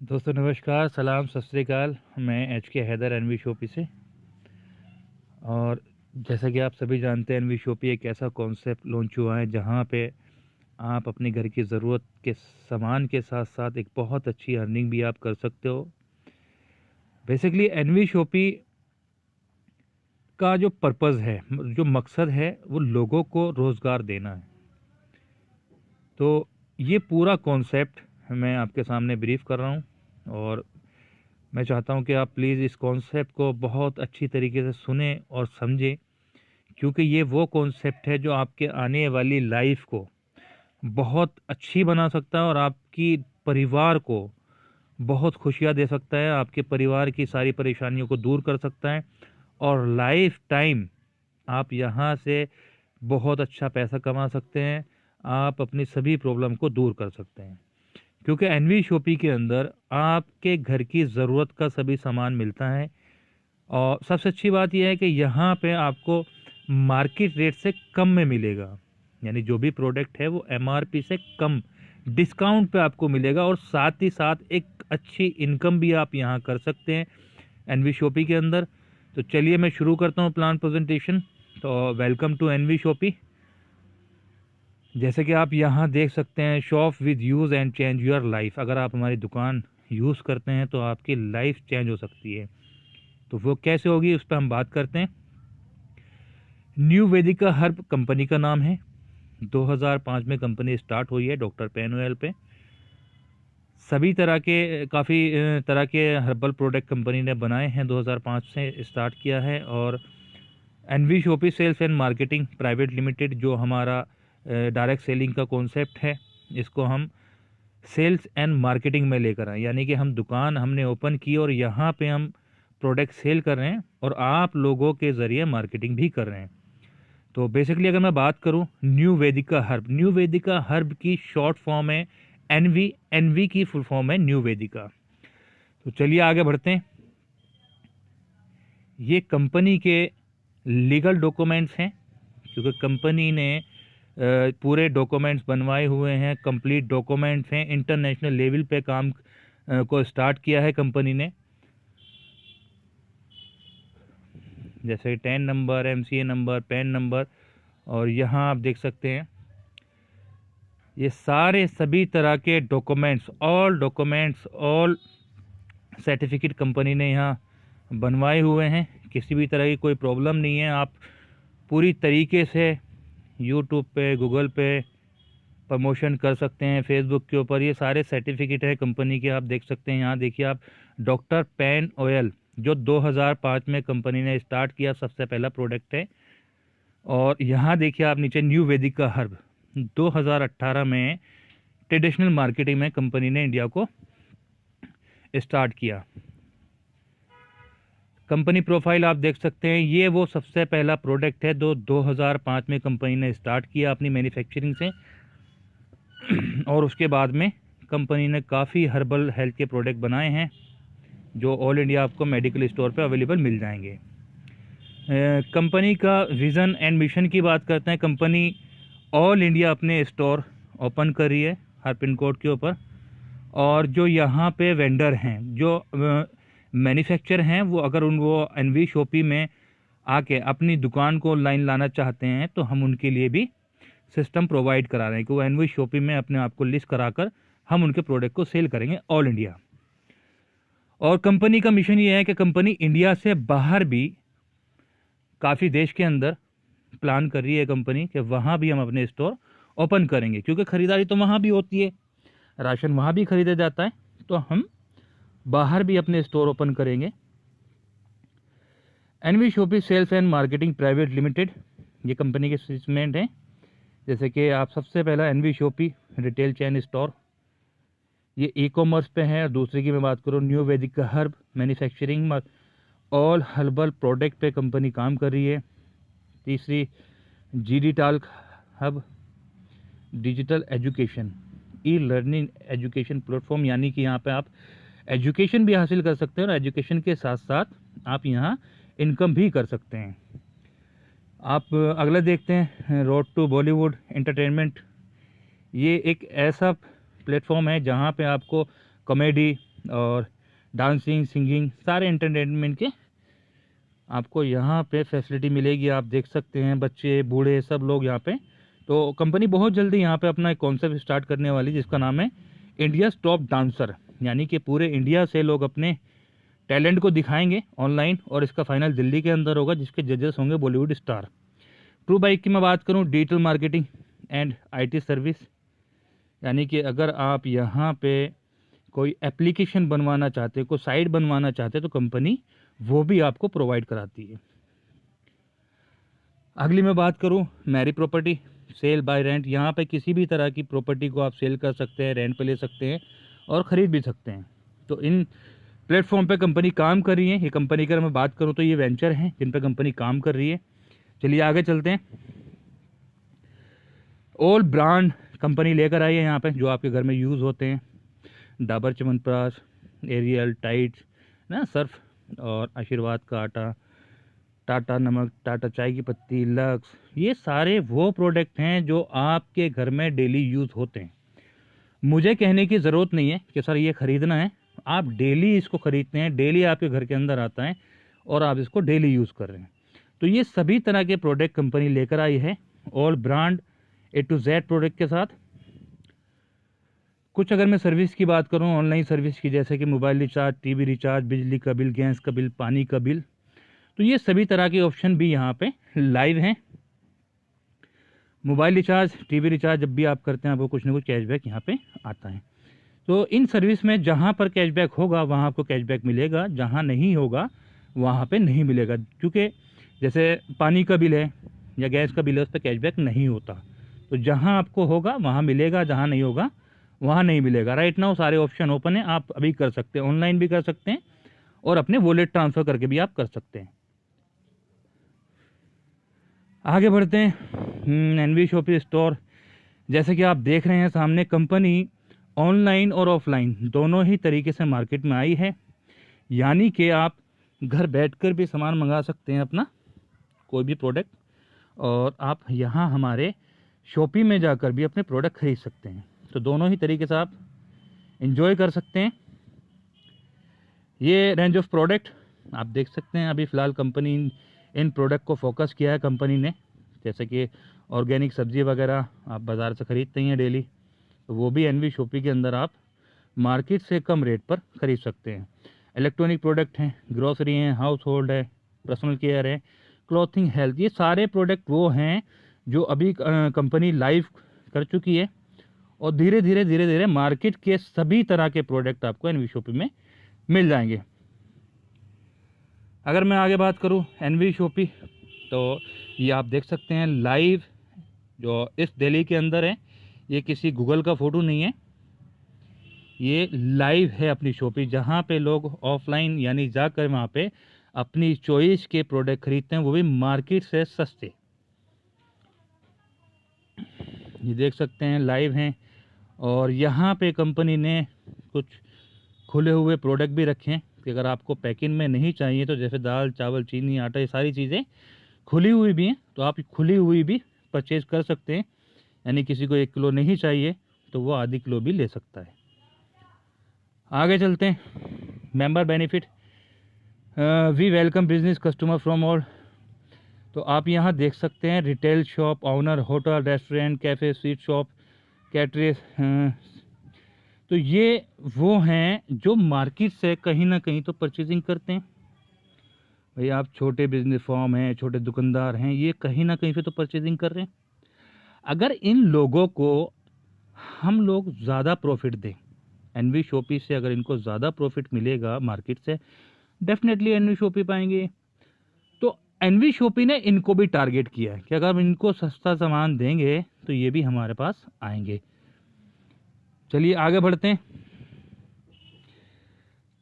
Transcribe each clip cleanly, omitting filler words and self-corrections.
दोस्तों नमस्कार, सलाम, सत श्री अकाल। मैं एच के हैदर एनवी शोपी से। और जैसा कि आप सभी जानते हैं, एनवी शोपी एक ऐसा कॉन्सेप्ट लॉन्च हुआ है जहां पे आप अपने घर की ज़रूरत के सामान के साथ साथ एक बहुत अच्छी अर्निंग भी आप कर सकते हो। बेसिकली एनवी शोपी का जो पर्पज़ है, जो मकसद है, वो लोगों को रोज़गार देना है। तो ये पूरा कॉन्सेप्ट मैं आपके सामने ब्रीफ कर रहा हूँ और मैं चाहता हूं कि आप प्लीज़ इस कॉन्सेप्ट को बहुत अच्छी तरीके से सुने और समझें, क्योंकि ये वो कॉन्सेप्ट है जो आपके आने वाली लाइफ को बहुत अच्छी बना सकता है और आपकी परिवार को बहुत खुशियां दे सकता है, आपके परिवार की सारी परेशानियों को दूर कर सकता है और लाइफ टाइम आप यहाँ से बहुत अच्छा पैसा कमा सकते हैं। आप अपनी सभी प्रॉब्लम को दूर कर सकते हैं, क्योंकि एनवी शॉपी के अंदर आपके घर की ज़रूरत का सभी सामान मिलता है। और सबसे अच्छी बात यह है कि यहाँ पे आपको मार्केट रेट से कम में मिलेगा, यानी जो भी प्रोडक्ट है वो एमआरपी से कम डिस्काउंट पे आपको मिलेगा और साथ ही साथ एक अच्छी इनकम भी आप यहाँ कर सकते हैं एनवी शॉपी के अंदर। तो चलिए मैं शुरू करता हूँ प्लान प्रेजेंटेशन। तो वेलकम टू एनवी शॉपी। जैसे कि आप यहाँ देख सकते हैं, shop with use and change your life. अगर आप हमारी दुकान यूज़ करते हैं तो आपकी लाइफ चेंज हो सकती है। तो वो कैसे होगी, उस पर हम बात करते हैं। न्यू वेदिका हर्ब कंपनी का नाम है। 2005 में कंपनी स्टार्ट हुई है डॉक्टर पेन ऑयल पे। सभी तरह के काफ़ी तरह के हर्बल प्रोडक्ट कंपनी ने बनाए हैं, 2005 से स्टार्ट किया है। और NV Shoppe sales and marketing private limited, जो हमारा डायरेक्ट सेलिंग का कॉन्सेप्ट है, इसको हम सेल्स एंड मार्केटिंग में लेकर आए। यानी कि हम दुकान हमने ओपन की और यहाँ पे हम प्रोडक्ट सेल कर रहे हैं और आप लोगों के ज़रिए मार्केटिंग भी कर रहे हैं। तो बेसिकली अगर मैं बात करूं, न्यू वेदिका हर्ब, न्यू वेदिका हर्ब की शॉर्ट फॉर्म है एनवी, एनवी की फुल फॉर्म है न्यू वेदिका। तो चलिए आगे बढ़ते हैं। ये कंपनी के लीगल डॉक्यूमेंट्स हैं, क्योंकि कंपनी ने पूरे डॉक्यूमेंट्स बनवाए हुए हैं, कंप्लीट डॉक्यूमेंट्स हैं। इंटरनेशनल लेवल पे काम को स्टार्ट किया है कंपनी ने, जैसे 10 number, MCA number, pan number. और यहाँ आप देख सकते हैं ये सारे सभी तरह के डॉक्यूमेंट्स, ऑल सर्टिफिकेट कंपनी ने यहाँ बनवाए हुए हैं। किसी भी तरह की कोई प्रॉब्लम नहीं है। आप पूरी तरीके से यूट्यूब पे, गूगल पे प्रमोशन कर सकते हैं, फेसबुक के ऊपर। ये सारे सर्टिफिकेट है कंपनी के, आप देख सकते हैं। यहाँ देखिए आप, डॉक्टर पेन ऑयल, जो 2005 में कंपनी ने स्टार्ट किया, सबसे पहला प्रोडक्ट है। और यहाँ देखिए आप नीचे, न्यू वेदिका हर्ब, 2018 में ट्रेडिशनल मार्केटिंग में कंपनी ने इंडिया को स्टार्ट किया। कंपनी प्रोफाइल आप देख सकते हैं। ये वो सबसे पहला प्रोडक्ट है जो 2005 में कंपनी ने स्टार्ट किया अपनी मैन्युफैक्चरिंग से। और उसके बाद में कंपनी ने काफ़ी हर्बल हेल्थ के प्रोडक्ट बनाए हैं, जो ऑल इंडिया आपको मेडिकल स्टोर पे अवेलेबल मिल जाएंगे। कंपनी का विज़न एंड मिशन की बात करते हैं। कंपनी ऑल इंडिया अपने स्टोर ओपन कर रही है हर पिन कोड के ऊपर। और जो यहाँ पे वेंडर हैं, जो मैन्युफैक्चर हैं, वो अगर वो एनवी शॉपी में आके अपनी दुकान को ऑनलाइन लाना चाहते हैं तो हम उनके लिए भी सिस्टम प्रोवाइड करा रहे हैं कि वो एनवी शॉपी में अपने आप को लिस्ट कराकर हम उनके प्रोडक्ट को सेल करेंगे ऑल इंडिया। और कंपनी का मिशन ये है कि कंपनी इंडिया से बाहर भी काफ़ी देश के अंदर प्लान कर रही है कंपनी कि वहाँ भी हम अपने स्टोर ओपन करेंगे, क्योंकि ख़रीदारी तो वहाँ भी होती है, राशन वहाँ भी खरीदा जाता है, तो हम बाहर भी अपने स्टोर ओपन करेंगे। NV Shoppe sales and marketing private limited, ये कंपनी के स्टेटमेंट हैं। जैसे कि आप, सबसे पहला NV Shoppe retail chain store, ये ई कॉमर्स पे है। और दूसरे की मैं बात करूँ, न्यू वैदिक herb manufacturing, all herbal product पे कंपनी काम कर रही है। तीसरी GD talc hub, digital education, e learning education platform, यानी कि यहाँ पे आप एजुकेशन भी हासिल कर सकते हैं और एजुकेशन के साथ साथ आप यहाँ इनकम भी कर सकते हैं। आप अगला देखते हैं, रोड टू बॉलीवुड एंटरटेनमेंट। ये एक ऐसा प्लेटफॉर्म है जहाँ पे आपको कॉमेडी, और डांसिंग, सिंगिंग, सारे एंटरटेनमेंट के आपको यहाँ पे फैसिलिटी मिलेगी। आप देख सकते हैं बच्चे बूढ़े सब लोग यहाँ पे। तो कंपनी बहुत जल्दी यहाँ पे अपना एक कॉन्सेप्ट स्टार्ट करने वाली जिसका नाम है इंडियाज़ टॉप डांसर, यानी कि पूरे इंडिया से लोग अपने टैलेंट को दिखाएंगे ऑनलाइन, और इसका फाइनल दिल्ली के अंदर होगा जिसके जजेस होंगे बॉलीवुड स्टार। ट्रू बाइक की मैं बात करूँ, digital marketing and IT service, यानी कि अगर आप यहाँ पे कोई एप्लीकेशन बनवाना चाहते हो, कोई साइट बनवाना चाहते हो, तो कंपनी वो भी आपको प्रोवाइड कराती है। अगली मैं बात करूँ मैरी प्रॉपर्टी, सेल बाय रेंट। यहाँ पे किसी भी तरह की प्रॉपर्टी को आप सेल कर सकते हैं, रेंट पे ले सकते हैं और ख़रीद भी सकते हैं। तो इन प्लेटफॉर्म पे कंपनी काम कर रही है। ये कंपनी की अगर मैं बात करूँ तो ये वेंचर हैं जिन पे कंपनी काम कर रही है। चलिए आगे चलते हैं। ऑल ब्रांड कंपनी लेकर आई है यहाँ पे जो आपके घर में यूज़ होते हैं, डाबर च्यवनप्राश, एरियल, टाइड्स ना, सर्फ और आशीर्वाद का आटा, टाटा नमक, टाटा चाय की पत्ती, लक्स, ये सारे वो प्रोडक्ट हैं जो आपके घर में डेली यूज़ होते हैं। मुझे कहने की ज़रूरत नहीं है कि सर ये ख़रीदना है, आप डेली इसको ख़रीदते हैं, डेली आपके घर के अंदर आता है और आप इसको डेली यूज़ कर रहे हैं। तो ये सभी तरह के प्रोडक्ट कंपनी लेकर आई है, all brand A to Z product के साथ। कुछ अगर मैं सर्विस की बात करूं, ऑनलाइन सर्विस की, जैसे कि मोबाइल रिचार्ज, TV रिचार्ज, बिजली का बिल, गैस का बिल, पानी का बिल, तो ये सभी तरह के ऑप्शन भी यहाँ पे लाइव हैं। मोबाइल रिचार्ज, TV रिचार्ज जब भी आप करते हैं आपको कुछ ना कुछ कैशबैक यहाँ पे आता है। तो इन सर्विस में जहाँ पर कैशबैक होगा वहाँ आपको कैशबैक मिलेगा, जहाँ नहीं होगा वहाँ पे नहीं मिलेगा। क्योंकि जैसे पानी का बिल है या गैस का बिल है, उस पर कैशबैक नहीं होता। तो जहाँ आपको होगा वहाँ मिलेगा, जहाँ नहीं होगा वहाँ नहीं मिलेगा। राइट नाउ सारे ऑप्शन ओपन है, आप अभी कर सकते हैं, ऑनलाइन भी कर सकते हैं और अपने वॉलेट ट्रांसफ़र करके भी आप कर सकते हैं। आगे बढ़ते हैं। NV शॉपी स्टोर, जैसे कि आप देख रहे हैं सामने, कंपनी ऑनलाइन और ऑफलाइन दोनों ही तरीके से मार्केट में आई है, यानी कि आप घर बैठकर भी सामान मंगा सकते हैं अपना कोई भी प्रोडक्ट, और आप यहाँ हमारे शॉपी में जाकर भी अपने प्रोडक्ट खरीद सकते हैं। तो दोनों ही तरीके से आप एंजॉय कर सकते हैं। ये रेंज ऑफ प्रोडक्ट आप देख सकते हैं। अभी फ़िलहाल कंपनी इन प्रोडक्ट को फोकस किया है कंपनी ने, जैसे कि ऑर्गेनिक सब्ज़ी वगैरह आप बाज़ार से ख़रीदते हैं डेली, तो वो भी NV शॉपी के अंदर आप मार्केट से कम रेट पर ख़रीद सकते हैं। इलेक्ट्रॉनिक प्रोडक्ट हैं, ग्रोसरी हैं, हाउस होल्ड है, पर्सनल केयर है, क्लॉथिंग, हेल्थ, ये सारे प्रोडक्ट वो हैं जो अभी कंपनी लाइव कर चुकी है, और धीरे धीरे मार्केट के सभी तरह के प्रोडक्ट आपको NV शॉपी में मिल जाएंगे। अगर मैं आगे बात करूं NV शॉपी, तो ये आप देख सकते हैं लाइव जो इस दिल्ली के अंदर है, ये किसी गूगल का फ़ोटो नहीं है, ये लाइव है अपनी शॉपी, जहाँ पे लोग ऑफलाइन यानी जाकर वहाँ पे अपनी चॉइस के प्रोडक्ट खरीदते हैं, वो भी मार्केट से सस्ते। ये देख सकते हैं लाइव हैं, और यहाँ पे कंपनी ने कुछ खुले हुए प्रोडक्ट भी रखे हैं कि अगर आपको पैकिंग में नहीं चाहिए, तो जैसे दाल, चावल, चीनी, आटा, ये सारी चीज़ें खुली हुई भी हैं, तो आप खुली हुई भी परचेज़ कर सकते हैं। यानी किसी को 1 किलो नहीं चाहिए तो वो आधी किलो भी ले सकता है। आगे चलते हैं। Member benefit, we welcome business customer from all. तो आप यहाँ देख सकते हैं retail shop owner, hotel, restaurant, cafe, sweet shop, caterers, तो ये वो हैं जो मार्केट से कहीं ना कहीं तो परचेजिंग करते हैं। भाई आप छोटे बिजनेस फॉर्म हैं, छोटे दुकानदार हैं, ये कहीं ना कहीं से तो परचेजिंग कर रहे हैं। अगर इन लोगों को हम लोग ज़्यादा प्रॉफिट दें, NV शॉपी से अगर इनको ज़्यादा प्रॉफिट मिलेगा मार्केट से, डेफिनेटली NV शॉपी पाएंगे। तो NV शॉपी ने इनको भी टारगेट किया है कि अगर हम इनको सस्ता सामान देंगे तो ये भी हमारे पास आएंगे। चलिए आगे बढ़ते हैं।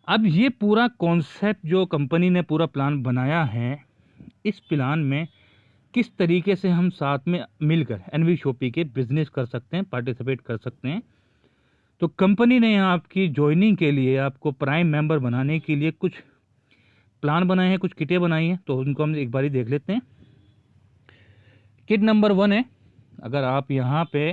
अब ये पूरा कॉन्सेप्ट जो कंपनी ने पूरा प्लान बनाया है, इस प्लान में किस तरीके से हम साथ में मिलकर NV शॉपी के बिजनेस कर सकते हैं, पार्टिसिपेट कर सकते हैं। तो कंपनी ने यहाँ आपकी ज्वाइनिंग के लिए, आपको प्राइम मेंबर बनाने के लिए कुछ प्लान बनाए हैं, कुछ किटें बनाई हैं, तो उनको हम एक बारी देख लेते हैं। किट नंबर 1 है, अगर आप यहाँ पे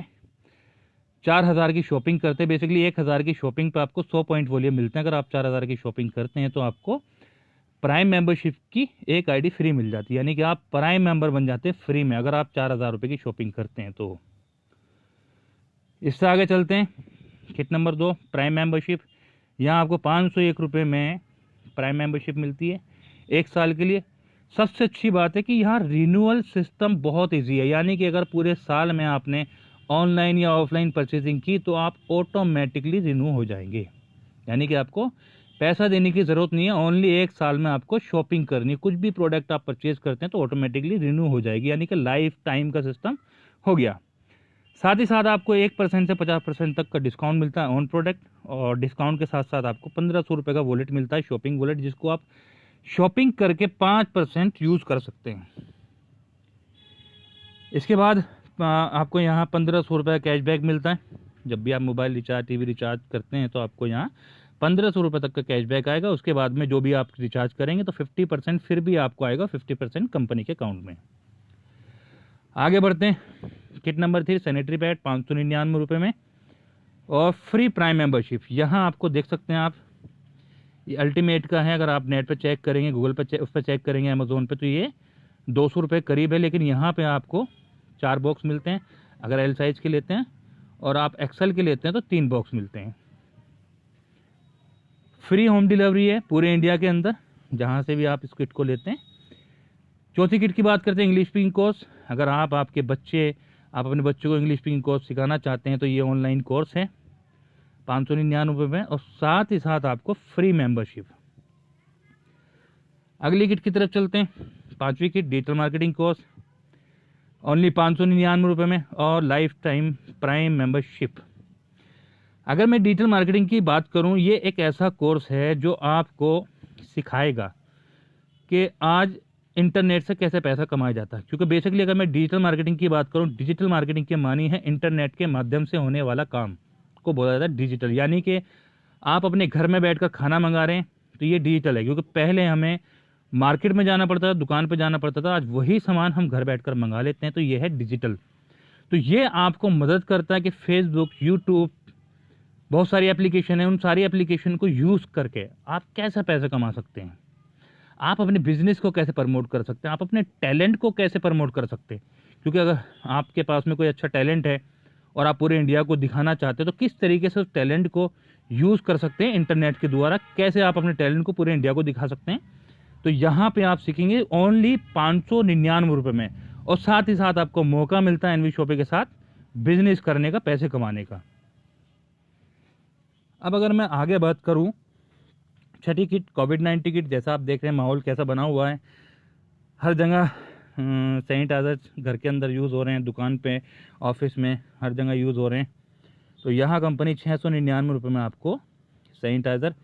4000 की शॉपिंग करते हैं, बेसिकली 1000 की शॉपिंग पे आपको 100 पॉइंट वॉल्यूम मिलते हैं। अगर आप 4000 की शॉपिंग करते हैं तो आपको प्राइम मेंबरशिप की एक आईडी फ्री मिल जाती है, यानी कि आप प्राइम मेंबर बन जाते हैं फ्री में अगर आप 4000 रुपये की शॉपिंग करते हैं तो। इससे आगे चलते हैं, किट नंबर 2 प्राइम मेंबरशिप। यहाँ आपको 501 रुपये में प्राइम मेंबरशिप मिलती है 1 साल के लिए। सबसे अच्छी बात है कि यहाँ रिन्यूअल सिस्टम बहुत इजी है, यानी कि अगर पूरे साल में आपने ऑनलाइन या ऑफलाइन परचेजिंग की तो आप ऑटोमेटिकली रिन्यू हो जाएंगे, यानी कि आपको पैसा देने की ज़रूरत नहीं है। ओनली 1 साल में आपको शॉपिंग करनी है, कुछ भी प्रोडक्ट आप परचेज करते हैं तो ऑटोमेटिकली रिन्यू हो जाएगी, यानी कि लाइफ टाइम का सिस्टम हो गया। साथ ही साथ आपको 1% से 50% तक का डिस्काउंट मिलता है ऑन प्रोडक्ट, और डिस्काउंट के साथ साथ आपको 1500 रुपये का वॉलेट मिलता है, शॉपिंग वॉलेट, जिसको आप शॉपिंग करके 5% यूज़ कर सकते हैं। इसके बाद आपको यहाँ 1500 रुपये का कैशबैक मिलता है। जब भी आप मोबाइल रिचार्ज, टीवी रिचार्ज करते हैं तो आपको यहाँ 1500 रुपये तक का कैशबैक आएगा। उसके बाद में जो भी आप रिचार्ज करेंगे तो 50% फिर भी आपको आएगा, 50% कंपनी के अकाउंट में। आगे बढ़ते हैं, किट नंबर 3 सैनिटरी पैड 599 रुपये में और फ्री प्राइम मेंबरशिप। यहाँ आपको देख सकते हैं आप, ये अल्टीमेट का है। अगर आप नेट पे चेक करेंगे, गूगल पे उस पर चेक करेंगे, अमेजोन पे, तो ये 200 रुपये करीब है। लेकिन यहाँ पे आपको 4 बॉक्स मिलते हैं अगर एल साइज़ के लेते हैं, और आप एक्सेल के लेते हैं तो 3 बॉक्स मिलते हैं। फ्री होम डिलीवरी है पूरे इंडिया के अंदर, जहाँ से भी आप इस किट को लेते हैं। चौथी किट की बात करते हैं, इंग्लिश स्पीकिंग कोर्स। अगर आप अपने बच्चों को इंग्लिश स्पीकिंग कोर्स सिखाना चाहते हैं तो ये ऑनलाइन कोर्स है 599 रुपये में, और साथ ही साथ आपको फ्री मेंबरशिप। अगली किट की तरफ चलते हैं, 5वीं kit digital marketing course, only 599 रुपये में और लाइफ टाइम प्राइम मेंबरशिप। अगर मैं डिजिटल मार्केटिंग की बात करूं, ये एक ऐसा कोर्स है जो आपको सिखाएगा कि आज इंटरनेट से कैसे पैसा कमाया जाता है। क्योंकि बेसिकली अगर मैं डिजिटल मार्केटिंग की बात करूं, डिजिटल मार्केटिंग की मानी है इंटरनेट के माध्यम से होने वाला काम को बोला जाता है डिजिटल, यानी कि आप अपने घर में बैठकर खाना मंगा रहे हैं तो ये डिजिटल है। क्योंकि पहले हमें मार्केट में जाना पड़ता था, दुकान पर जाना पड़ता था, आज वही सामान हम घर बैठकर मंगा लेते हैं, तो ये है डिजिटल। तो ये आपको मदद करता है कि फेसबुक, यूट्यूब, बहुत सारी एप्लीकेशन है, उन सारी एप्लीकेशन को यूज़ करके आप कैसे पैसा कमा सकते हैं, आप अपने बिजनेस को कैसे प्रमोट कर सकते हैं, आप अपने टैलेंट को कैसे प्रमोट कर सकते हैं। क्योंकि अगर आपके पास में कोई अच्छा टैलेंट है और आप पूरे इंडिया को दिखाना चाहते हैं तो किस तरीके से उस टैलेंट को यूज़ कर सकते हैं इंटरनेट के द्वारा, कैसे आप अपने टैलेंट को पूरे इंडिया को दिखा सकते हैं। तो यहाँ पे आप सीखेंगे ओनली 599 रुपये में, और साथ ही साथ आपको मौका मिलता है एनवी शॉपिंग के साथ बिजनेस करने का, पैसे कमाने का। अब अगर मैं आगे बात करूं, छठी किट कोविड-19 किट। जैसा आप देख रहे हैं माहौल कैसा बना हुआ है, हर जगह सैनिटाइजर घर के अंदर यूज़ हो रहे हैं, दुकान पे, ऑफिस में, हर जगह यूज़ हो रहे हैं। तो यहाँ कंपनी 699 रुपये में आपको सैनिटाइज़र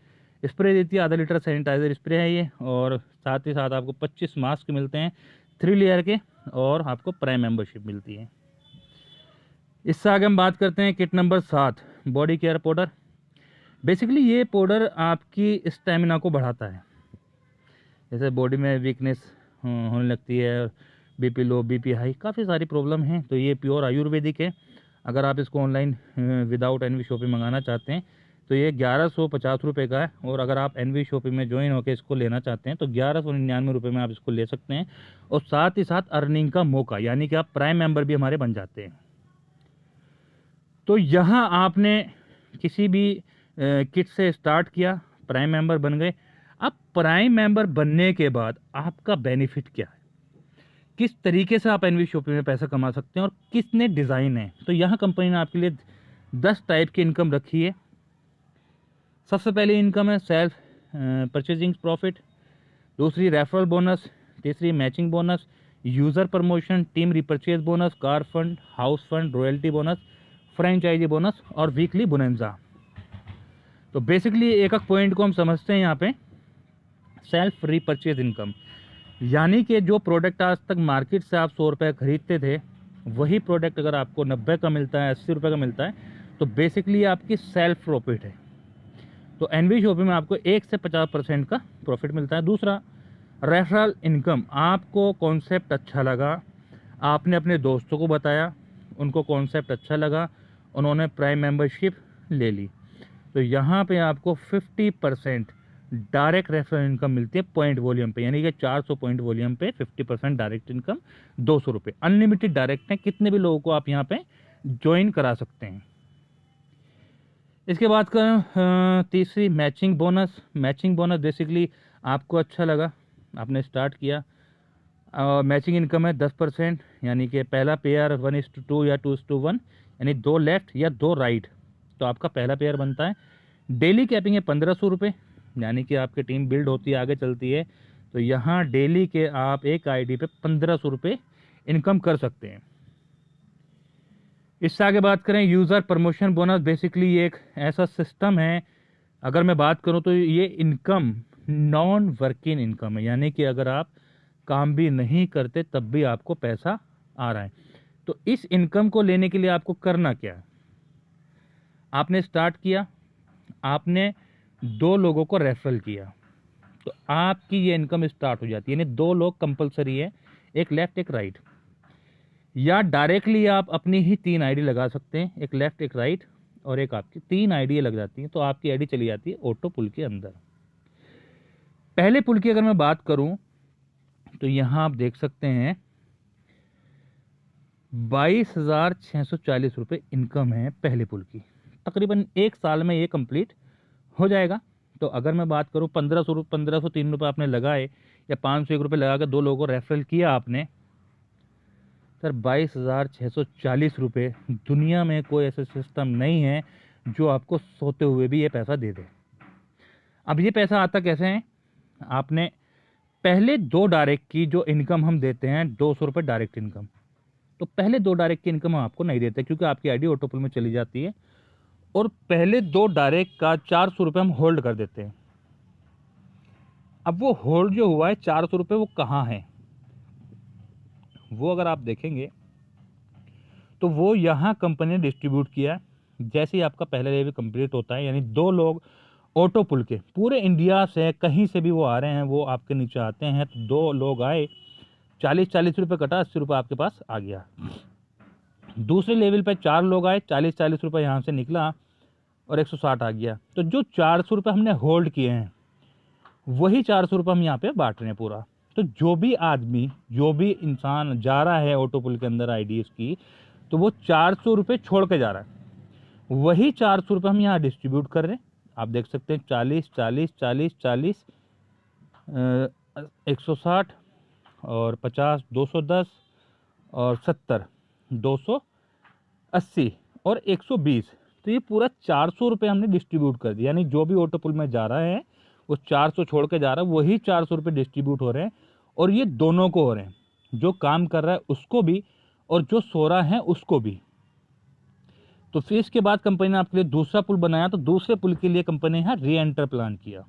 स्प्रे देती है, आधा लीटर सैनिटाइज़र स्प्रे है ये, और साथ ही साथ आपको 25 मास्क मिलते हैं 3 लेयर के, और आपको प्राइम मेंबरशिप मिलती है। इससे आगे हम बात करते हैं kit number 7 body care powder. Basically ये पाउडर आपकी स्टेमिना को बढ़ाता है। जैसे बॉडी में वीकनेस होने लगती है, बीपी लो, बीपी हाई, काफ़ी सारी प्रॉब्लम हैं, तो ये प्योर आयुर्वेदिक है। अगर आप इसको ऑनलाइन विदाउट एनवी शॉपिंग मंगाना चाहते हैं तो ये 1150 रुपये का है, और अगर आप एनवी शॉपिंग में ज्वाइन होकर इसको लेना चाहते हैं तो 1199 रुपये में आप इसको ले सकते हैं, और साथ ही साथ अर्निंग का मौका, यानी कि आप प्राइम मेंबर भी हमारे बन जाते हैं। तो यहाँ आपने किसी भी किट से स्टार्ट किया, प्राइम मेंबर बन गए। अब प्राइम मेंबर बनने के बाद आपका बेनिफिट क्या है, किस तरीके से आप एनवी शॉपिंग में पैसा कमा सकते हैं और कितने डिज़ाइन हैं। तो यहाँ कंपनी ने आपके लिए 10 टाइप की इनकम रखी है। सबसे पहली इनकम है सेल्फ परचेजिंग प्रॉफिट, दूसरी रेफरल बोनस, तीसरी matching bonus, user promotion, team repurchase bonus, car fund, house fund, royalty bonus, franchisee bonus और वीकली बोनेंजा। तो बेसिकली एक एक पॉइंट को हम समझते हैं यहाँ पे। सेल्फ रिपर्चेज इनकम, यानी कि जो प्रोडक्ट आज तक मार्केट से आप 100 रुपये खरीदते थे, वही प्रोडक्ट अगर आपको 90 का मिलता है, 80 रुपये का मिलता है, तो बेसिकली आपकी सेल्फ प्रॉफिट है। तो एनवी शॉपिंग में आपको 1 से 50% का प्रॉफिट मिलता है। दूसरा रेफरल इनकम, आपको कॉन्सेप्ट अच्छा लगा, आपने अपने दोस्तों को बताया, उनको कॉन्सेप्ट अच्छा लगा उन्होंने प्राइम मेंबरशिप ले ली। तो यहाँ पे आपको 50% डायरेक्ट रेफरल इनकम मिलती है पॉइंट वॉल्यूम पे, यानी कि 400 पॉइंट वॉल्यूम पे 50% डायरेक्ट इनकम 200 रुपये। अनलिमिटेड डायरेक्ट है, कितने भी लोगों को आप यहाँ पे ज्वाइन करा सकते हैं। इसके बाद करें तीसरी matching bonus. Matching bonus basically आपको अच्छा लगा, आपने स्टार्ट किया, मैचिंग इनकम है 10%, यानी कि पहला पेयर 1:2 या 2:1, यानी 2 लेफ्ट या 2 राइट, तो आपका पहला पेयर बनता है। डेली कैपिंग है 1500 रुपये, यानी कि आपकी टीम बिल्ड होती है, आगे चलती है, तो यहाँ डेली के आप एक आईडी पे 1500 रुपये इनकम कर सकते हैं। इससे आगे बात करें यूज़र प्रमोशन बोनस। बेसिकली ये एक ऐसा सिस्टम है, अगर मैं बात करूं तो ये इनकम नॉन वर्किंग इनकम है, यानी कि अगर आप काम भी नहीं करते तब भी आपको पैसा आ रहा है। तो इस इनकम को लेने के लिए आपको करना क्या है, आपने स्टार्ट किया, आपने 2 लोगों को रेफरल किया, तो आपकी ये इनकम स्टार्ट हो जाती है। यानी 2 लोग कंपलसरी है, एक लेफ्ट एक राइट, या डायरेक्टली आप अपनी ही 3 आईडी लगा सकते हैं, एक लेफ्ट एक राइट और एक आपकी 3 आईडी लग जाती हैं, तो आपकी आईडी चली जाती है ऑटो पुल के अंदर। पहले पुल की अगर मैं बात करूं तो यहां आप देख सकते हैं 22,640 रुपये इनकम है पहले पुल की। तकरीबन 1 साल में ये कंप्लीट हो जाएगा। तो अगर मैं बात करूं 1503 रुपये आपने लगाए या 501 रुपये लगा कर 2 लोगों को रेफरल किया आपने, सर 22,640 रुपये, दुनिया में कोई ऐसा सिस्टम नहीं है जो आपको सोते हुए भी ये पैसा दे दे। अब ये पैसा आता कैसे है, आपने पहले 2 डायरेक्ट की जो इनकम हम देते हैं 200 रुपये डायरेक्ट इनकम, तो पहले 2 डायरेक्ट की इनकम हम आपको नहीं देते क्योंकि आपकी आईडी ऑटोपुल में चली जाती है, और पहले 2 डायरेक्ट का 400 रुपये हम होल्ड कर देते हैं। अब वो होल्ड जो हुआ है 400 रुपये, वो कहाँ है, वो अगर आप देखेंगे तो वो यहाँ कंपनी ने डिस्ट्रीब्यूट किया। जैसे ही आपका पहला लेवल कंप्लीट होता है, यानी 2 लोग ऑटो पुल के पूरे इंडिया से कहीं से भी वो आ रहे हैं, वो आपके नीचे आते हैं, तो 2 लोग आए, 40 रुपये कटा, 80 रुपये आपके पास आ गया। दूसरे लेवल पे 4 लोग आए, 40 रुपये यहाँ से निकला और 160 आ गया। तो जो 400 रुपये हमने होल्ड किए हैं वही 400 रुपये हम यहाँ पे बांट रहे हैं पूरा। तो जो भी आदमी, जो भी इंसान जा रहा है ऑटो पुल के अंदर आईडी की, तो वो 400 रुपये छोड़ के जा रहा है, वही 400 रुपये हम यहाँ डिस्ट्रीब्यूट कर रहे हैं। आप देख सकते हैं 40 40 40 40 160 और 50 210 और 70 280 और 120, तो ये पूरा 400 रुपये हमने डिस्ट्रीब्यूट कर दिया। यानी जो भी ऑटो पुल में जा रहा है वो 400 छोड़ के जा रहा है, वही 400 रुपये डिस्ट्रीब्यूट हो रहे हैं, और ये दोनों को हो रहे हैं, जो काम कर रहा है उसको भी और जो सो रहा है उसको भी। तो फिर इसके बाद कंपनी ने आपके लिए दूसरा पुल बनाया, तो दूसरे पुल के लिए कंपनी ने री एंटर प्लान किया।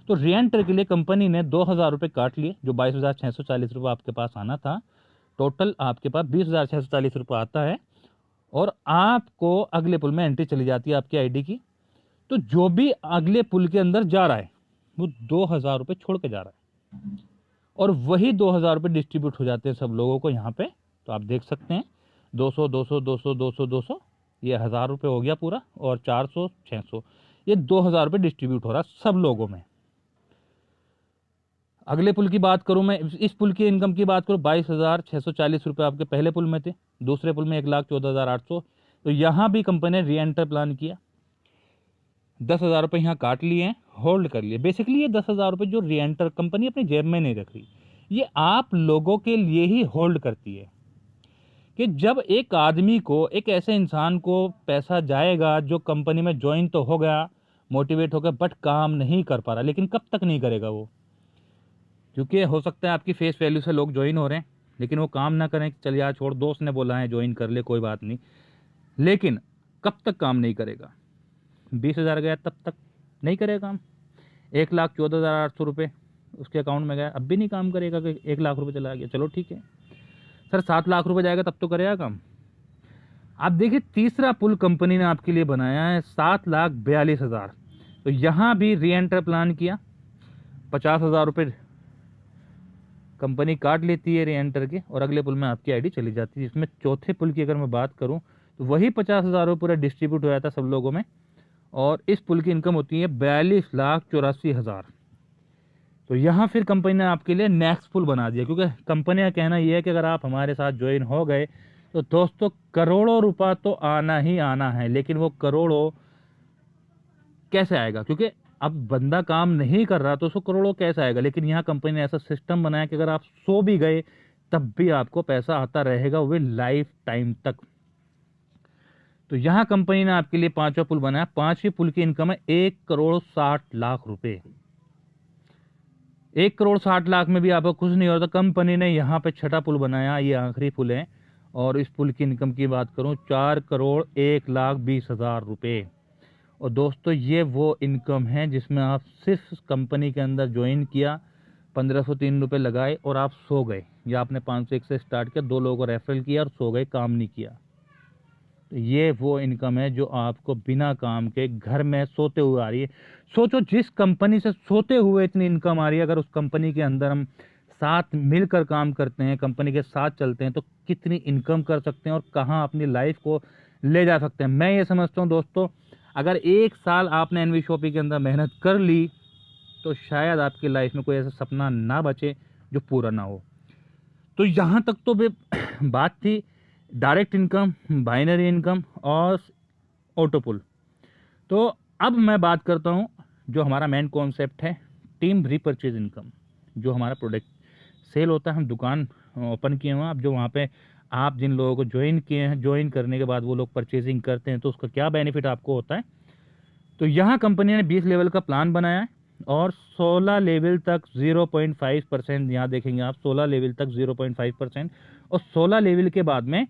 तो री एंटर के लिए कंपनी ने 2,000 रुपये काट लिए, जो 22,640 रुपये आपके पास आना था, टोटल आपके पास 20,640 रुपये आता है, और आपको अगले पुल में एंट्री चली जाती है आपकी आईडी की। तो जो भी अगले पुल के अंदर जा रहा है वो 2,000 रुपये छोड़ के जा रहा है, और वही 2,000 रुपये डिस्ट्रीब्यूट हो जाते हैं सब लोगों को यहाँ पे। तो आप देख सकते हैं 200 200 200 200 200, ये 1,000 रुपये हो गया पूरा, और 400 600, ये 2,000 रुपये डिस्ट्रीब्यूट हो रहा है सब लोगों में। अगले पुल की बात करूं मैं, इस पुल की इनकम की बात करूं, 22,640 रुपये आपके पहले पुल में थे, दूसरे पुल में 1,14,800। तो यहाँ भी कंपनी ने री एंटर प्लान किया, 10,000 रुपये यहाँ काट लिए हैं, होल्ड कर लिए। बेसिकली ये 10,000 रुपये जो री एंटर कंपनी अपनी जेब में नहीं रख रही, ये आप लोगों के लिए ही होल्ड करती है, कि जब एक आदमी को, एक ऐसे इंसान को पैसा जाएगा जो कंपनी में ज्वाइन तो हो गया, मोटिवेट हो गया, बट काम नहीं कर पा रहा, लेकिन कब तक नहीं करेगा वो, क्योंकि हो सकता है आपकी फेस वैल्यू से लोग ज्वाइन हो रहे हैं, लेकिन वो काम ना करें, चल यार छोड़, दोस्त ने बोला है ज्वाइन कर ले कोई बात नहीं, लेकिन कब तक काम नहीं करेगा। 20,000 गया तब तक नहीं करेगा काम, 1,14,800 रुपये उसके अकाउंट में गया, अब भी नहीं काम करेगा कि 1 लाख रुपये चला गया, चलो ठीक है सर 7 लाख रुपये जाएगा तब तो करेगा काम। आप देखिए तीसरा पुल कंपनी ने आपके लिए बनाया है 7,42,000। तो यहाँ भी री एंटर प्लान किया, 50,000 रुपये कंपनी काट लेती है री एंटर के, और अगले पुल में आपकी आईडी चली जाती है। इसमें चौथे पुल की अगर मैं बात करूं तो वही 50,000 रुपये पूरा डिस्ट्रीब्यूट हो जाता है सब लोगों में, और इस पुल की इनकम होती है 42,84,000। तो यहाँ फिर कंपनी ने आपके लिए नेक्स्ट पुल बना दिया, क्योंकि कंपनी का कहना यह है कि अगर आप हमारे साथ ज्वाइन हो गए तो दोस्तों करोड़ों रुपया तो आना ही आना है। लेकिन वो करोड़ों कैसे आएगा, क्योंकि अब बंदा काम नहीं कर रहा तो उसको करोड़ों कैसे आएगा। लेकिन यहाँ कंपनी ने ऐसा सिस्टम बनाया कि अगर आप सो भी गए तब भी आपको पैसा आता रहेगा, वो लाइफ टाइम तक। तो यहाँ कंपनी ने आपके लिए 5वां पुल बनाया। 5वीं पुल की इनकम है 1,60,00,000 रुपए। 1,60,00,000 में भी आपको कुछ नहीं होता। कंपनी ने यहाँ पे 6ठा पुल बनाया, ये आखिरी पुल है, और इस पुल की इनकम की बात करूँ 4,01,20,000 रुपए। और दोस्तों ये वो इनकम है जिसमें आप सिर्फ कंपनी के अंदर ज्वाइन किया, 1,503 रुपये लगाए और आप सो गए, या आपने 501 से स्टार्ट किया, 2 लोगों को रेफरल किया और सो गए, काम नहीं किया। तो ये वो इनकम है जो आपको बिना काम के घर में सोते हुए आ रही है। सोचो जिस कंपनी से सोते हुए इतनी इनकम आ रही है, अगर उस कंपनी के अंदर हम साथ मिलकर काम करते हैं, कंपनी के साथ चलते हैं, तो कितनी इनकम कर सकते हैं और कहाँ अपनी लाइफ को ले जा सकते हैं। मैं ये समझता हूँ दोस्तों, अगर 1 साल आपने एनवी शॉपी के अंदर मेहनत कर ली तो शायद आपकी लाइफ में कोई ऐसा सपना ना बचे जो पूरा ना हो। तो यहाँ तक तो बात थी डायरेक्ट इनकम, बाइनरी इनकम और ऑटो पुल। तो अब मैं बात करता हूँ जो हमारा मेन कॉन्सेप्ट है, टीम रीपरचेज इनकम। जो हमारा प्रोडक्ट सेल होता है, हम दुकान ओपन किए हुए हैं, अब जो वहाँ पे आप जिन लोगों को ज्वाइन किए हैं, ज्वाइन करने के बाद वो लोग परचेजिंग करते हैं तो उसका क्या बेनिफिट आपको होता है। तो यहाँ कंपनी ने 20 लेवल का प्लान बनाया है और 16 लेवल तक 0.5%, यहाँ देखेंगे आप 16 लेवल तक 0.5%, और 16 लेवल के बाद में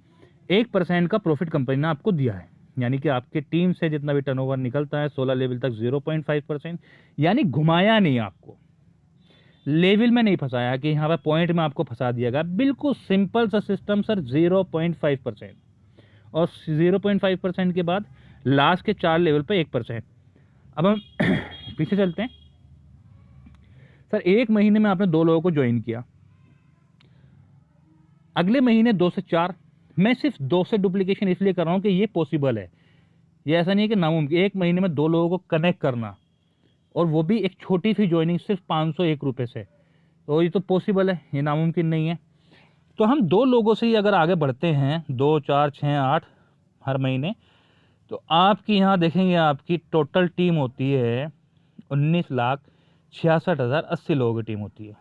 1% का प्रॉफिट कंपनी ने आपको दिया है। यानी कि आपकी टीम से जितना भी टर्नओवर निकलता है 16 लेवल तक 0.5%, यानी घुमाया नहीं, आपको लेवल में नहीं फंसाया कि यहाँ पे पॉइंट में आपको फंसा दिया गया। बिल्कुल सिंपल सा सिस्टम सर, 0.5%, और 0.5% के बाद लास्ट के 4 लेवल पे 1%। अब हम पीछे चलते हैं सर। 1 महीने में आपने 2 लोगों को ज्वाइन किया, अगले महीने 2 से 4। मैं सिर्फ 2 से डुप्लीकेशन इसलिए कर रहा हूं कि ये पॉसिबल है, ये ऐसा नहीं है कि नामुमकिन। 1 महीने में 2 लोगों को कनेक्ट करना, और वो भी एक छोटी सी ज्वाइनिंग सिर्फ 501 रुपये से, तो ये तो पॉसिबल है, ये नामुमकिन नहीं है। तो हम 2 लोगों से ही अगर आगे बढ़ते हैं, 2, 4, 6, 8 हर महीने, तो आपकी यहाँ देखेंगे आपकी टोटल टीम होती है 19,66,080 लोगों की टीम होती है।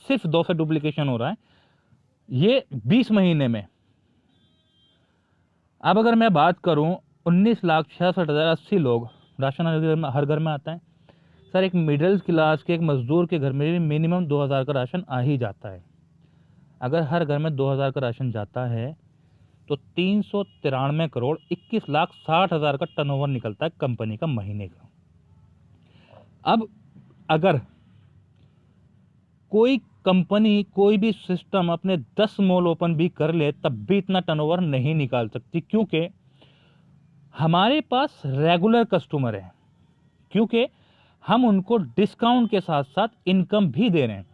सिर्फ 2 से डुप्लीकेशन हो रहा है, ये 20 महीने में। अब अगर मैं बात करूं 19,66,080 लोग, राशन हर घर में आता है सर। एक मिडिल क्लास के, एक मजदूर के घर में भी मिनिमम 2,000 का राशन आ ही जाता है। अगर हर घर में 2,000 का राशन जाता है तो 393 करोड़ 21,60,000 का टर्नओवर निकलता है कंपनी का महीने का। अब अगर कोई कंपनी, कोई भी सिस्टम अपने 10 मॉल ओपन भी कर ले तब भी इतना टर्नओवर नहीं निकाल सकती, क्योंकि हमारे पास रेगुलर कस्टमर है, क्योंकि हम उनको डिस्काउंट के साथ साथ इनकम भी दे रहे हैं।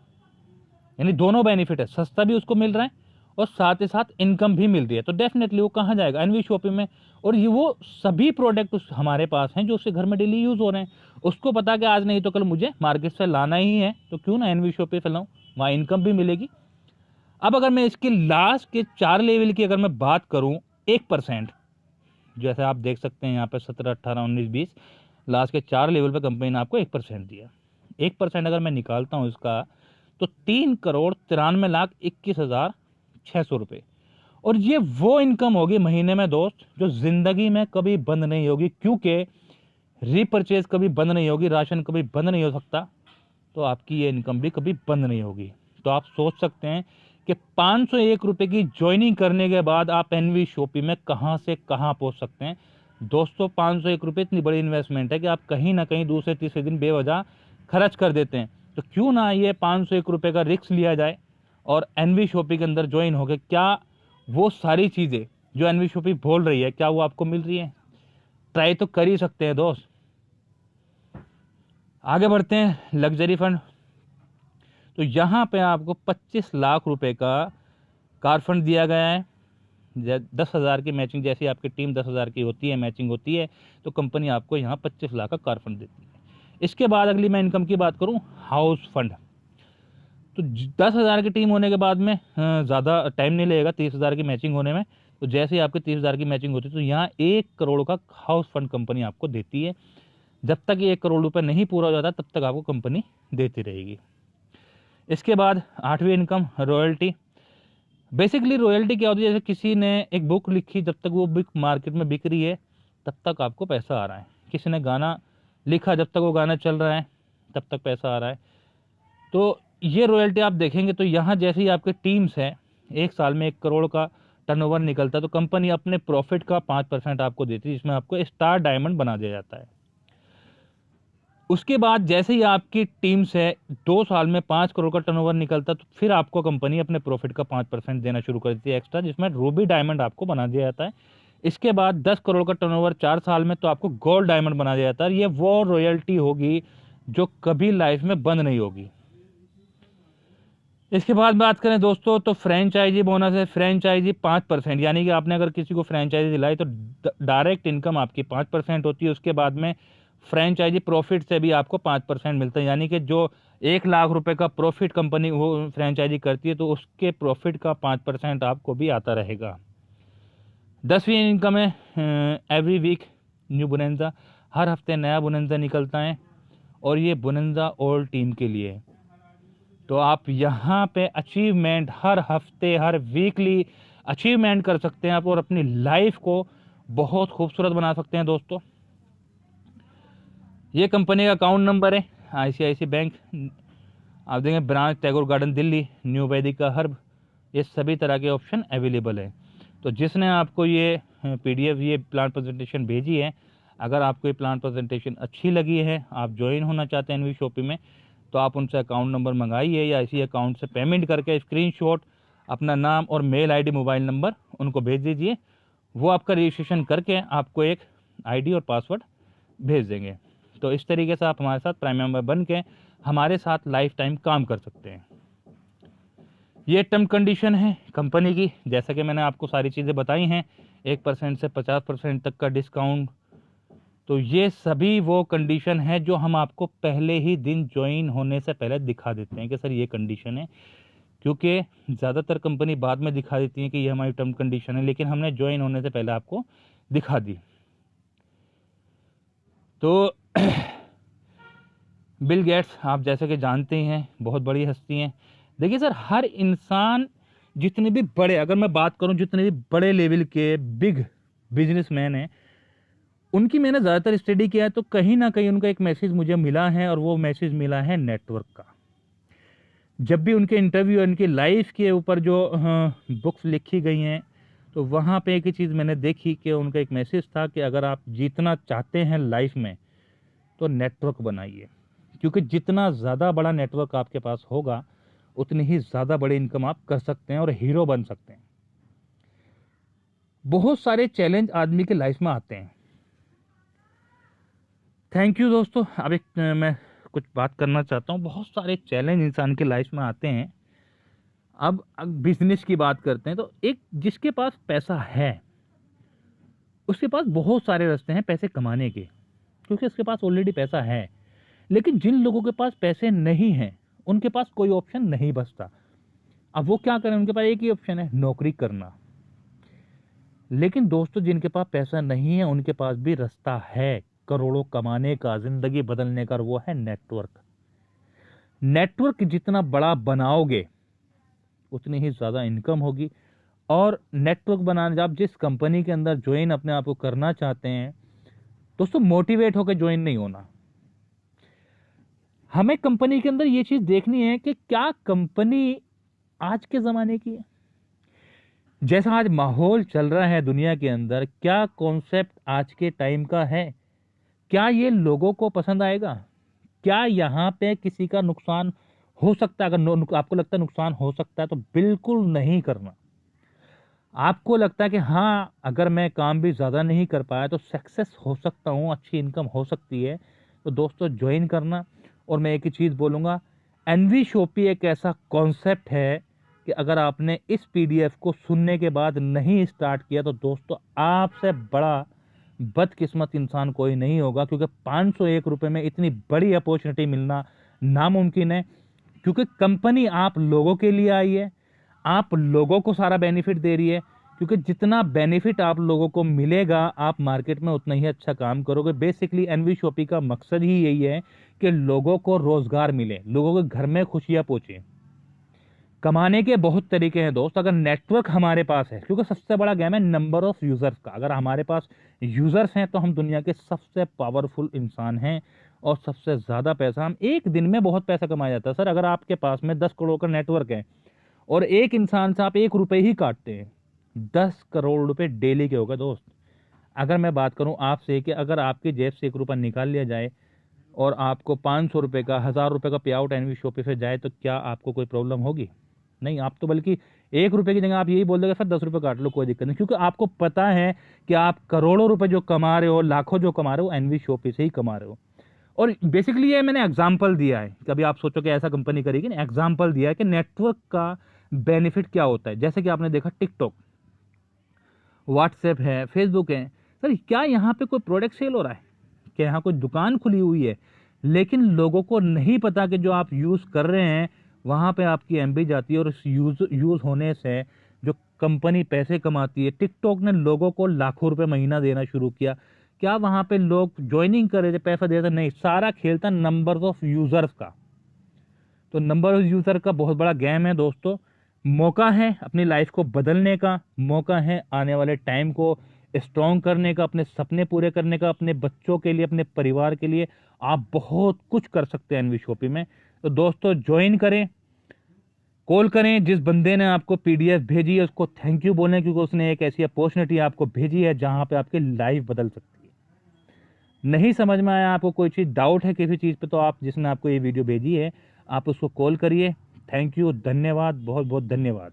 यानी दोनों बेनिफिट है, सस्ता भी उसको मिल रहा है और साथ ही साथ इनकम भी मिल रही है। तो डेफिनेटली वो कहाँ जाएगा, एनवी शॉपिंग में। और ये वो सभी प्रोडक्ट हमारे पास हैं जो उसके घर में डेली यूज हो रहे हैं। उसको पता कि आज नहीं तो कल मुझे मार्केट से लाना ही है, तो क्यों ना एनवी शॉपिंग फैलाऊं, वहाँ इनकम भी मिलेगी। अब अगर मैं इसके लास्ट के 4 लेवल की अगर मैं बात करूं, 1%, जैसे आप देख सकते हैं यहाँ पे 17, 18, 19, 20, लास्ट के 4 लेवल पे कंपनी ने आपको 1% दिया। 1% अगर मैं निकालता हूँ इसका, तो 3,93,21,600 रुपये। और ये वो इनकम होगी महीने में दोस्त, जो जिंदगी में कभी बंद नहीं होगी, क्योंकि रीपरचेज कभी बंद नहीं होगी, राशन कभी बंद नहीं हो सकता, तो आपकी ये इनकम भी कभी बंद नहीं होगी। तो आप सोच सकते हैं कि 501 रुपये की ज्वाइनिंग करने के बाद आप एनवी शॉपी में कहाँ से कहाँ पहुँच सकते हैं। दोस्तों 501 रुपये इतनी बड़ी इन्वेस्टमेंट है कि आप कहीं ना कहीं दूसरे तीसरे दिन बेवजह खर्च कर देते हैं। तो क्यों ना ये 501 रुपये का रिस्क लिया जाए और एनवी शॉपी के अंदर ज्वाइन हो गए। क्या वो सारी चीज़ें जो एनवी शॉपी बोल रही है, क्या वो आपको मिल रही है? ट्राई तो कर ही सकते हैं दोस्त। आगे बढ़ते हैं, लग्जरी फंड। तो यहाँ पे आपको 25 लाख रुपए का कार फंड दिया गया है। 10,000 की मैचिंग, जैसी आपकी टीम 10,000 की होती है, मैचिंग होती है, तो कंपनी आपको यहाँ 25 लाख का कार फंड देती है। इसके बाद अगली मैं इनकम की बात करूँ, हाउस फंड। तो 10,000 की टीम होने के बाद में ज़्यादा टाइम नहीं लगेगा 30,000 की मैचिंग होने में। तो जैसे ही आपकी 30,000 की मैचिंग होती है तो यहाँ 1 करोड़ का हाउस फंड कंपनी आपको देती है। जब तक ये 1 करोड़ रुपये नहीं पूरा हो जाता तब तक आपको कंपनी देती रहेगी। इसके बाद 8वीं इनकम, रॉयल्टी। बेसिकली रॉयल्टी क्या होती है, जैसे किसी ने एक बुक लिखी, जब तक वो बुक मार्केट में बिक रही है तब तक आपको पैसा आ रहा है। किसी ने गाना लिखा, जब तक वो गाना चल रहा है तब तक पैसा आ रहा है। तो ये रॉयल्टी आप देखेंगे तो यहाँ जैसे ही आपके टीम्स हैं, 1 साल में 1 करोड़ का टर्नओवर निकलता है तो कंपनी अपने प्रॉफिट का 5% आपको देती है, जिसमें आपको स्टार डायमंड बना दिया जाता है। उसके बाद जैसे ही आपकी टीम्स है 2 साल में 5 करोड़ का टर्नओवर निकलता है तो फिर आपको कंपनी अपने प्रॉफिट का 5% देना शुरू कर देती है एक्स्ट्रा, जिसमें रूबी डायमंड आपको बना दिया जाता है। इसके बाद 10 करोड़ का टर्नओवर 4 साल में तो आपको गोल्ड डायमंड बना दिया जाता है। ये वो रॉयल्टी होगी जो कभी लाइफ में बंद नहीं होगी। इसके बाद बात करें दोस्तों तो फ्रेंचाइजी बोनस है। फ्रेंचाइजी 5%, यानी कि आपने अगर किसी को फ्रेंचाइजी दिलाई तो डायरेक्ट इनकम आपकी 5% होती है। उसके बाद में फ्रेंचाइजी प्रॉफिट से भी आपको 5% मिलता है, यानी कि जो 1 लाख रुपए का प्रॉफिट कंपनी वो फ्रेंचाइजी करती है तो उसके प्रॉफिट का 5% आपको भी आता रहेगा। 10वीं इनकम है एवरी वीक न्यू बोनंजा। हर हफ्ते नया बोनंजा निकलता है और ये बोनंजा ऑल टीम के लिए है। तो आप यहाँ पे अचीवमेंट हर हफ्ते, हर वीकली अचीवमेंट कर सकते हैं आप और अपनी लाइफ को बहुत खूबसूरत बना सकते हैं दोस्तों। ये कंपनी का अकाउंट नंबर है ICICI बैंक। आप देखेंगे branch Tagore garden Delhi, new Vaidika herb, ये सभी तरह के ऑप्शन अवेलेबल है। तो जिसने आपको ये PDF, ये प्लान प्रेजेंटेशन भेजी है, अगर आपको ये प्लान प्रेजेंटेशन अच्छी लगी है, आप ज्वाइन होना चाहते हैं एनवी शॉपी में, तो आप उनसे अकाउंट नंबर मंगाइए या इसी अकाउंट से पेमेंट करके स्क्रीनशॉट अपना नाम और मेल ID, मोबाइल नंबर उनको भेज दीजिए। वो आपका रजिस्ट्रेशन करके आपको एक ID और पासवर्ड भेज देंगे। तो इस तरीके से आप हमारे साथ प्राइम मेंबर बन के हमारे साथ लाइफ टाइम काम कर सकते हैं। ये टर्म कंडीशन है कंपनी की, जैसा कि मैंने आपको सारी चीज़ें बताई हैं, 1% से 50% तक का डिस्काउंट। तो ये सभी वो कंडीशन है जो हम आपको पहले ही दिन ज्वाइन होने से पहले दिखा देते हैं कि सर ये कंडीशन है, क्योंकि ज़्यादातर कंपनी बाद में दिखा देती है कि ये हमारी टर्म कंडीशन है, लेकिन हमने ज्वाइन होने से पहले आपको दिखा दी। तो बिल गेट्स आप जैसे कि जानते हैं बहुत बड़ी हस्ती हैं। देखिए सर, हर इंसान जितने भी बड़े, अगर मैं बात करूं जितने भी बड़े लेवल के बिग बिजनेसमैन हैं, उनकी मैंने ज़्यादातर स्टडी किया है तो कहीं ना कहीं उनका एक मैसेज मुझे मिला है और वो मैसेज मिला है नेटवर्क का। जब भी उनके इंटरव्यू, उनकी लाइफ के ऊपर जो बुक्स लिखी गई हैं तो वहाँ पे एक ही चीज़ मैंने देखी कि उनका एक मैसेज था कि अगर आप जीतना चाहते हैं लाइफ में तो नेटवर्क बनाइए, क्योंकि जितना ज़्यादा बड़ा नेटवर्क आपके पास होगा उतनी ही ज़्यादा बड़ी इनकम आप कर सकते हैं और हीरो बन सकते हैं। बहुत सारे चैलेंज आदमी के लाइफ में आते हैं। थैंक यू दोस्तों। अब एक मैं कुछ बात करना चाहता हूँ। बहुत सारे चैलेंज इंसान के लाइफ में आते हैं। अब बिजनेस की बात करते हैं तो एक जिसके पास पैसा है उसके पास बहुत सारे रास्ते हैं पैसे कमाने के, क्योंकि उसके पास ऑलरेडी पैसा है। लेकिन जिन लोगों के पास पैसे नहीं हैं उनके पास कोई ऑप्शन नहीं बचता। अब वो क्या करें, उनके पास एक ही ऑप्शन है, नौकरी करना। लेकिन दोस्तों जिनके पास पैसा नहीं है उनके पास भी रास्ता है करोड़ों कमाने का, जिंदगी बदलने का, वो है नेटवर्क। नेटवर्क जितना बड़ा बनाओगे उतनी ही ज्यादा इनकम होगी। और नेटवर्क बनाने जब जिस कंपनी के अंदर ज्वाइन अपने आप को करना चाहते हैं दोस्तों, मोटिवेट होकर ज्वाइन नहीं होना। हमें कंपनी के अंदर ये चीज देखनी है कि क्या कंपनी आज के जमाने की है, जैसा आज माहौल चल रहा है दुनिया के अंदर, क्या कॉन्सेप्ट आज के टाइम का है, क्या ये लोगों को पसंद आएगा, क्या यहाँ पे किसी का नुकसान हो सकता है। अगर आपको लगता है नुकसान हो सकता है तो बिल्कुल नहीं करना। आपको लगता है कि हाँ अगर मैं काम भी ज़्यादा नहीं कर पाया तो सक्सेस हो सकता हूँ, अच्छी इनकम हो सकती है, तो दोस्तों ज्वाइन करना। और मैं एक ही चीज़ बोलूँगा, एनवी शॉपी एक ऐसा कॉन्सेप्ट है कि अगर आपने इस पीडीएफ को सुनने के बाद नहीं स्टार्ट किया तो दोस्तों आपसे बड़ा बदकिस्मत इंसान कोई नहीं होगा, क्योंकि 501 रुपये में इतनी बड़ी अपॉर्चुनिटी मिलना नामुमकिन है। क्योंकि कंपनी आप लोगों के लिए आई है, आप लोगों को सारा बेनिफिट दे रही है, क्योंकि जितना बेनिफिट आप लोगों को मिलेगा आप मार्केट में उतना ही अच्छा काम करोगे। बेसिकली एनवी शॉपी का मकसद ही यही है कि लोगों को रोजगार मिले, लोगों के घर में खुशियां पहुंचे। कमाने के बहुत तरीके हैं दोस्त, अगर नेटवर्क हमारे पास है, क्योंकि सबसे बड़ा गेम है नंबर ऑफ यूजर्स का। अगर हमारे पास यूजर्स हैं तो हम दुनिया के सबसे पावरफुल इंसान हैं और सबसे ज्यादा पैसा हम एक दिन में बहुत पैसा कमाया जाता है। सर अगर आपके पास में 10 करोड़ का नेटवर्क है और एक इंसान से आप 1 रुपए ही काटते हैं, 10 करोड़ रुपए डेली के होगा दोस्त। अगर मैं बात करूं आपसे कि अगर आपकी जेब से 1 रुपया निकाल लिया जाए और आपको 500 रुपए का, 1000 रुपए का पे आउट एनवी शॉपी से जाए तो क्या आपको कोई प्रॉब्लम होगी? नहीं, आप तो बल्कि 1 रुपए की जगह आप यही बोल देगा सर 10 रुपए काट लो, कोई दिक्कत नहीं, क्योंकि आपको पता है कि आप करोड़ों रुपए जो कमा रहे हो, लाखों जो कमा रहे हो, एनवी शॉपी से ही कमा रहे हो। और बेसिकली ये मैंने एग्जाम्पल दिया है, कभी आप सोचो कि ऐसा कंपनी करेगी, नहीं, एग्जाम्पल दिया है कि नेटवर्क का बेनिफिट क्या होता है। जैसे कि आपने देखा टिकटॉक, व्हाट्सएप है, फेसबुक है, सर क्या यहाँ पे कोई प्रोडक्ट सेल हो रहा है? क्या यहाँ कोई दुकान खुली हुई है? लेकिन लोगों को नहीं पता कि जो आप यूज़ कर रहे हैं वहाँ पे आपकी एमबी जाती है और इस यूज़ होने से जो कंपनी पैसे कमाती है। टिकटॉक ने लोगों को लाखों रुपए महीना देना शुरू किया। क्या वहाँ पे लोग ज्वाइनिंग कर रहे थे, पैसा दे रहे थे? नहीं, सारा खेल था नंबर ऑफ यूज़र्स का। तो नंबर ऑफ यूज़र का बहुत बड़ा गेम है दोस्तों। मौका है अपनी लाइफ को बदलने का, मौका है आने वाले टाइम को स्ट्रॉन्ग करने का, अपने सपने पूरे करने का, अपने बच्चों के लिए, अपने परिवार के लिए आप बहुत कुछ कर सकते हैं एनवी शॉपी में। तो दोस्तों ज्वाइन करें, कॉल करें। जिस बंदे ने आपको पीडीएफ भेजी है उसको थैंक यू बोलें, क्योंकि उसने एक ऐसी अपॉर्चुनिटी आपको भेजी है जहां पे आपकी लाइफ बदल सकती है। नहीं समझ में आया आपको, कोई चीज़ डाउट है किसी चीज़ पे, तो आप जिसने आपको ये वीडियो भेजी है आप उसको कॉल करिए। थैंक यू, धन्यवाद, बहुत बहुत धन्यवाद।